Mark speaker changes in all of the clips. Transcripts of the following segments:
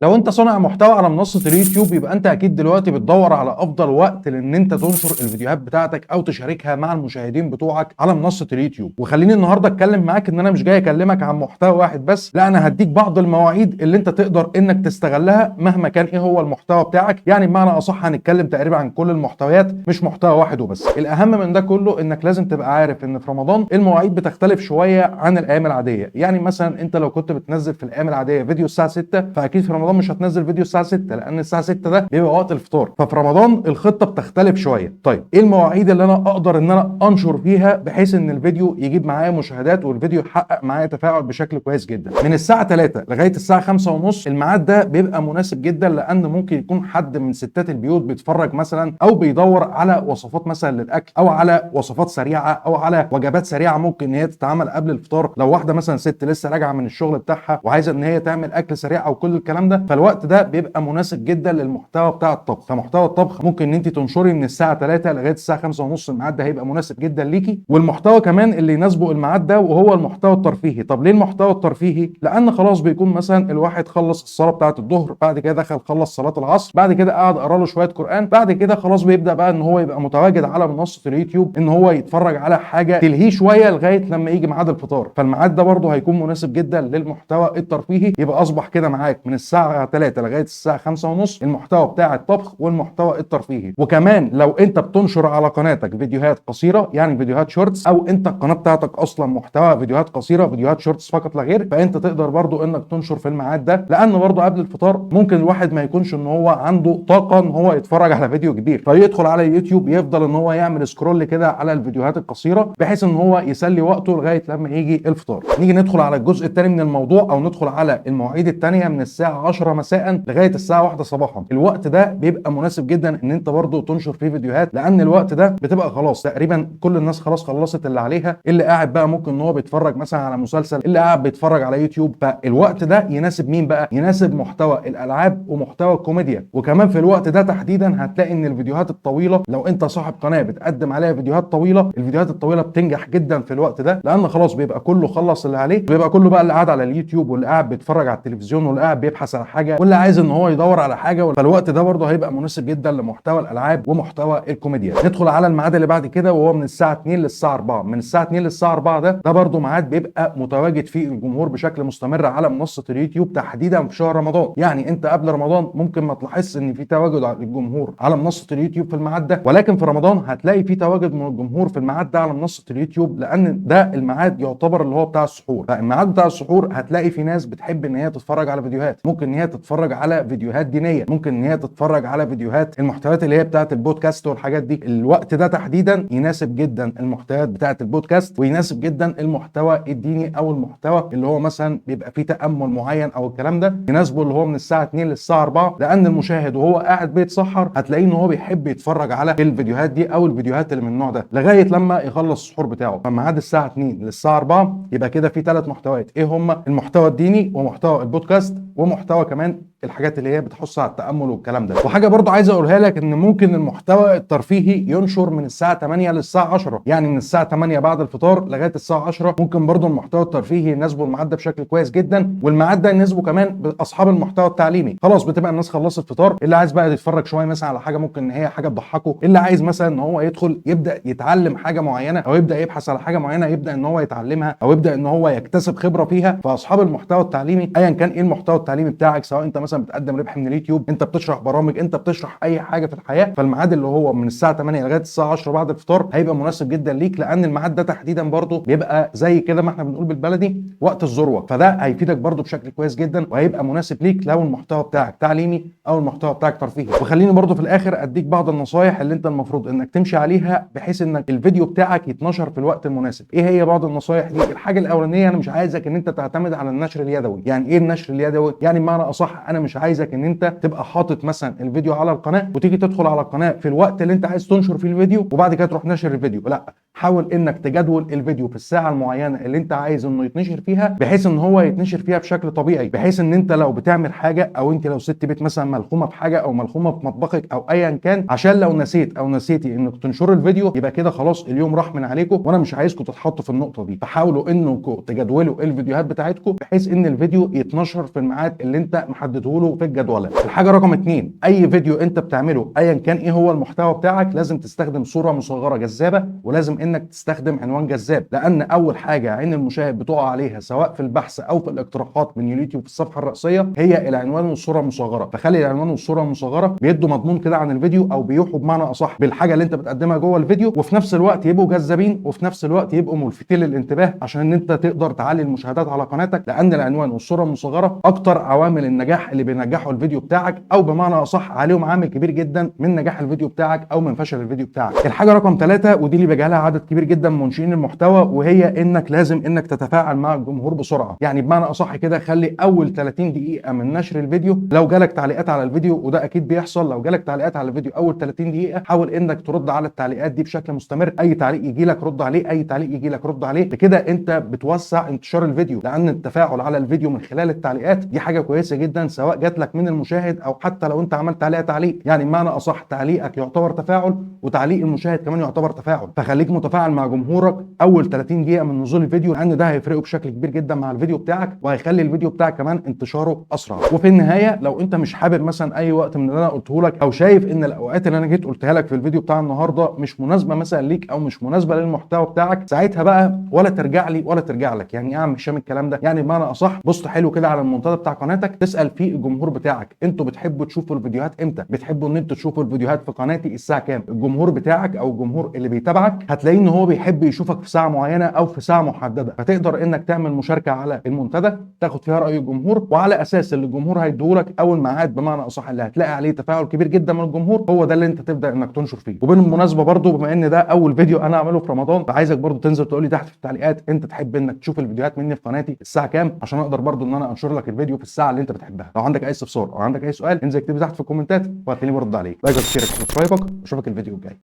Speaker 1: لو انت صانع محتوى على منصة اليوتيوب يبقى انت اكيد دلوقتي بتدور على افضل وقت لان انت تنشر الفيديوهات بتاعتك او تشاركها مع المشاهدين بتوعك على منصة اليوتيوب. وخليني النهارده اتكلم معاك ان انا مش جاي اكلمك عن محتوى واحد بس، لا انا هديك بعض المواعيد اللي انت تقدر انك تستغلها مهما كان ايه هو المحتوى بتاعك. يعني بمعنى اصح هنتكلم تقريبا عن كل المحتويات مش محتوى واحد وبس. الاهم من ده كله انك لازم تبقى عارف ان في رمضان المواعيد بتختلف شوية عن الايام العادية. يعني مثلا انت لو كنت بتنزل في الايام العادية فيديو الساعة 6 فاكيد في رمضان مش هتنزل فيديو الساعه 6 لان الساعه 6 ده بيبقى وقت الفطار. ففي رمضان الخطه بتختلف شويه. طيب ايه المواعيد اللي انا اقدر ان انا انشر فيها بحيث ان الفيديو يجيب معايا مشاهدات والفيديو يحقق معايا تفاعل بشكل كويس جدا؟ من الساعه 3 لغايه الساعه 5 ونص الميعاد ده بيبقى مناسب جدا، لان ممكن يكون حد من ستات البيوت بيتفرج مثلا او بيدور على وصفات مثلا للاكل او على وصفات سريعه او على وجبات سريعه ممكن ان هي تتعمل قبل الفطار. لو واحده مثلا ست لسه راجعه من الشغل بتاعها وعايزه ان هي تعمل اكل سريع او كل الكلام ده، فالوقت ده بيبقى مناسب جدا للمحتوى بتاع الطبخ. فمحتوى الطبخ ممكن ان انت تنشري من الساعه 3 لغايه الساعه 5 ونص، الميعاد ده هيبقى مناسب جدا ليكي. والمحتوى كمان اللي يناسبه الميعاد ده وهو المحتوى الترفيهي. طب ليه المحتوى الترفيهي؟ لان خلاص بيكون مثلا الواحد خلص الصلاه بتاعه الظهر، بعد كده دخل خلص صلاه العصر، بعد كده قعد قرا له شويه قران، بعد كده خلاص بيبدا بقى ان هو يبقى متواجد على منصه اليوتيوب ان هو يتفرج على حاجه تلهيه شويه لغايه لما يجي ميعاد الفطار. فالميعاد ده برده هيكون مناسب جدا للمحتوى الترفيهي. يبقى اصبح كده معاك من الساعه 3 لغايه الساعه 5 ونص المحتوى بتاع الطبخ والمحتوى الترفيهي. وكمان لو انت بتنشر على قناتك فيديوهات قصيره يعني فيديوهات شورتس، او انت القناه بتاعتك اصلا محتوى فيديوهات قصيره فيديوهات شورتس فقط لا غير، فانت تقدر برضو انك تنشر في الميعاد ده. لان برضو قبل الفطار ممكن الواحد ما يكونش ان هو عنده طاقه ان هو يتفرج على فيديو كبير، فيدخل على اليوتيوب يفضل ان هو يعمل سكرول كده على الفيديوهات القصيره بحيث ان هو يسلي وقته لغايه لما يجي الفطار. نيجي ندخل على الجزء الثاني من الموضوع او ندخل على المواعيد الثانيه من الساعه 10 مساء لغايه الساعه 1 صباحا. الوقت ده بيبقى مناسب جدا ان انت برضو تنشر فيه فيديوهات، لان الوقت ده بتبقى خلاص تقريبا كل الناس خلاص خلصت اللي عليها، اللي قاعد بقى ممكن ان هو بيتفرج مثلا على مسلسل، اللي قاعد بيتفرج على يوتيوب. فالوقت ده يناسب مين بقى؟ يناسب محتوى الالعاب ومحتوى الكوميديا. وكمان في الوقت ده تحديدا هتلاقي ان الفيديوهات الطويله لو انت صاحب قناه بتقدم عليها فيديوهات طويله، الفيديوهات الطويله بتنجح جدا في الوقت ده، لان خلاص بيبقى كله خلص اللي عليه، بيبقى كله بقى اللي قاعد على اليوتيوب واللي قاعد بيتفرج على التلفزيون واللي قاعد بيبحث على حاجه واللي عايز ان هو يدور على حاجه. فالوقت ده برضه هيبقى مناسب جدا لمحتوى الالعاب ومحتوى الكوميديا. ندخل على الميعاد اللي بعد كده وهو من الساعه 2 للساعه 4. من الساعه 2 للساعه 4 ده برضه ميعاد بيبقى متواجد فيه الجمهور بشكل مستمر على منصه اليوتيوب تحديدا في شهر رمضان. يعني انت قبل رمضان ممكن ما تلاحظش ان في تواجد الجمهور على منصه اليوتيوب في الميعاد ده، ولكن في رمضان هتلاقي في تواجد من الجمهور في الميعاد ده على منصه اليوتيوب، لان ده الميعاد يعتبر اللي هو بتاع السحور. فالميعاد بتاع السحور هتلاقي في ناس بتحب ان هي تتفرج على فيديوهات، ممكن ان هي تتفرج على فيديوهات دينيه، ممكن ان هي تتفرج على فيديوهات المحتويات اللي هي بتاعه البودكاست والحاجات دي. الوقت ده تحديدا يناسب جدا المحتويات بتاعه البودكاست ويناسب جدا المحتوى الديني او المحتوى اللي هو مثلا بيبقى فيه تامل معين او الكلام ده، يناسبه اللي هو من الساعه 2 للساعه 4. لان المشاهد وهو قاعد بيتسحر هتلاقيه ان هو بيحب يتفرج على الفيديوهات دي او الفيديوهات اللي من النوع ده لغايه لما يخلص السحور بتاعه. فميعاد الساعه 2 للساعه 4 يبقى كده في 3 محتويات. ايه هم؟ المحتوى الديني ومحتوى البودكاست ومحتوى كمان الحاجات اللي هي بتحث على التامل والكلام ده. وحاجه برضو عايز اقولها لك ان ممكن المحتوى الترفيهي ينشر من الساعه 8 للساعه 10. يعني من الساعه 8 بعد الفطار لغايه الساعه 10 ممكن برضو المحتوى الترفيهي يناسبه الميعاد ده بشكل كويس جدا. والميعاد ده يناسبه كمان باصحاب المحتوى التعليمي. خلاص بتبقى الناس خلصت فطار، اللي عايز بقى يتفرج شويه مثلا على حاجه ممكن ان هي حاجه تضحكه، اللي عايز مثلا ان هو يدخل يبدا يتعلم حاجه معينه او يبدا يبحث على حاجه معينه يبدا ان هو يتعلمها او يبدا ان هو يكتسب خبره فيها. فاصحاب المحتوى التعليمي ايا كان ايه المحتوى التعليمي بتاعك، سواء انت مثلا بتقدم ربح من اليوتيوب، انت بتشرح برامج، انت بتشرح اي حاجه في الحياه، فالميعاد اللي هو من الساعه 8 لغايه الساعه 10 بعد الفطار هيبقى مناسب جدا ليك. لان الميعاد ده تحديدا برضه بيبقى زي كده ما احنا بنقول بالبلدي وقت الذروه، فده هيفيدك برضه بشكل كويس جدا وهيبقى مناسب ليك لو المحتوى بتاعك تعليمي او المحتوى بتاعك ترفيهي. وخليني برضه في الاخر اديك بعض النصايح اللي انت المفروض انك تمشي عليها بحيث انك الفيديو بتاعك يتنشر في الوقت المناسب. ايه هي بعض النصايح دي؟ الحاجه الاولانيه، انا مش عايزك ان انت تعتمد على النشر اليدوي. يعني ايه النشر اليدوي؟ يعني بمعنى اصح انا مش عايزك ان انت تبقى حاطط مثلا الفيديو على القناه وتيجي تدخل على القناه في الوقت اللي انت عايز تنشر فيه الفيديو وبعد كده تروح ناشر الفيديو. لا، حاول انك تجدول الفيديو في الساعه المعينه اللي انت عايز انه يتنشر فيها، بحيث ان هو يتنشر فيها بشكل طبيعي، بحيث ان انت لو بتعمل حاجه او انت لو ست بيت مثلا ملخومه في حاجه او ملخومه في مطبخك او ايا كان، عشان لو نسيت او نسيتي انك تنشروا الفيديو يبقى كده خلاص اليوم راح من عليكم، وانا مش عايزكم تتحطوا في النقطه دي. فحاولوا انكم تجدولوا الفيديوهات بتاعتكم بحيث ان الفيديو يتنشر في الميعاد اللي انت محدده له في الجدوله. الحاجه رقم 2، اي فيديو انت بتعمله ايا كان ايه هو المحتوى بتاعك لازم تستخدم صوره مصغره جذابه، ولازم انك تستخدم عنوان جذاب، لان اول حاجه عين المشاهد بتقع عليها سواء في البحث او في الاقتراحات من اليوتيوب في الصفحه الرئيسيه هي العنوان والصوره المصغره. فخلي العنوان والصوره المصغره بيدوا مضمون كده عن الفيديو، او بيوحوا بمعنى اصح بالحاجه اللي انت بتقدمها جوه الفيديو، وفي نفس الوقت يبقوا جذابين، وفي نفس الوقت يبقوا ملفتين للانتباه عشان ان انت تقدر تعلي المشاهدات على قناتك، لان العنوان والصوره المصغره اكتر عوامل النجاح اللي بينجحوا الفيديو بتاعك، او بمعنى اصح عليهم عامل كبير جدا من نجاح الفيديو بتاعك او من فشل الفيديو بتاعك. الحاجه رقم 3 ودي اللي بيجهلها عدد كبير جدا من منشئين المحتوى، وهي انك لازم انك تتفاعل مع الجمهور بسرعه. يعني بمعنى اصح كده خلي اول 30 دقيقه من نشر الفيديو لو جالك تعليقات على الفيديو، وده اكيد بيحصل، لو جالك تعليقات على الفيديو اول 30 دقيقه حاول انك ترد على التعليقات دي بشكل مستمر. اي تعليق يجي لك رد عليه، اي تعليق يجي لك رد عليه. بكده انت بتوسع انتشار الفيديو، لان التفاعل على الفيديو من خلال التعليقات دي حاجه كويسه جدا سواء جات لك من المشاهد او حتى لو انت عملت عليها تعليق. يعني بمعنى اصح تعليقك يعتبر تفاعل، وتعليق المشاهد كمان يعتبر تفاعل. فخليك متفاعل مع جمهورك اول 30 دقيقه من نزول الفيديو، لان ده هيفرقه بشكل كبير جدا مع الفيديو بتاعك، وهيخلي الفيديو بتاعك كمان انتشاره اسرع. وفي النهايه لو انت مش حابب مثلا اي وقت من اللي انا قلته لك، او شايف ان الاوقات اللي انا جيت قلتها لك في الفيديو بتاع النهارده مش مناسبه مثلا ليك او مش مناسبه للمحتوى بتاعك، ساعتها بقى ولا ترجع لي ولا ترجع لك. يعني ايه يا عم هشام الكلام ده؟ يعني بمعنى اصح بوست حلو كده على المنتدى بتاع قناتك تسال فيه الجمهور بتاعك انتوا بتحبوا تشوفوا الفيديوهات امتى؟ بتحبوا ان انتوا تشوفوا الفيديوهات في قناتي الساعه كام؟ الجمهور بتاعك او الجمهور اللي بيتابعك هتلاقيه ان هو بيحب يشوفك في ساعه معينه او في ساعه محدده، فتقدر انك تعمل مشاركه على المنتدى تاخد فيها راي الجمهور، وعلى اساس اللي الجمهور هيديهولك اول ميعاد بمعنى اصح اللي هتلاقي عليه تفاعل كبير جدا من الجمهور هو ده اللي انت تبدا انك تنشر فيه. وبالمناسبه برضو بما ان ده اول فيديو انا اعمله في رمضان، فعايزك برضو تنزل تقول لي تحت في التعليقات انت تحب انك تشوف الفيديوهات مني في قناتي الساعه كام، عشان اقدر برضو ان انا انشر لك الفيديو في الساعه اللي انت بتحبها. لو عندك اي استفسار او عندك اي سؤال انزل اكتب لي تحت في الكومنتات وهتلاقيني برد عليك. لايك وشير وسبسكرايبك، واشوفك الفيديو الجاي.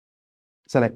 Speaker 1: سلام.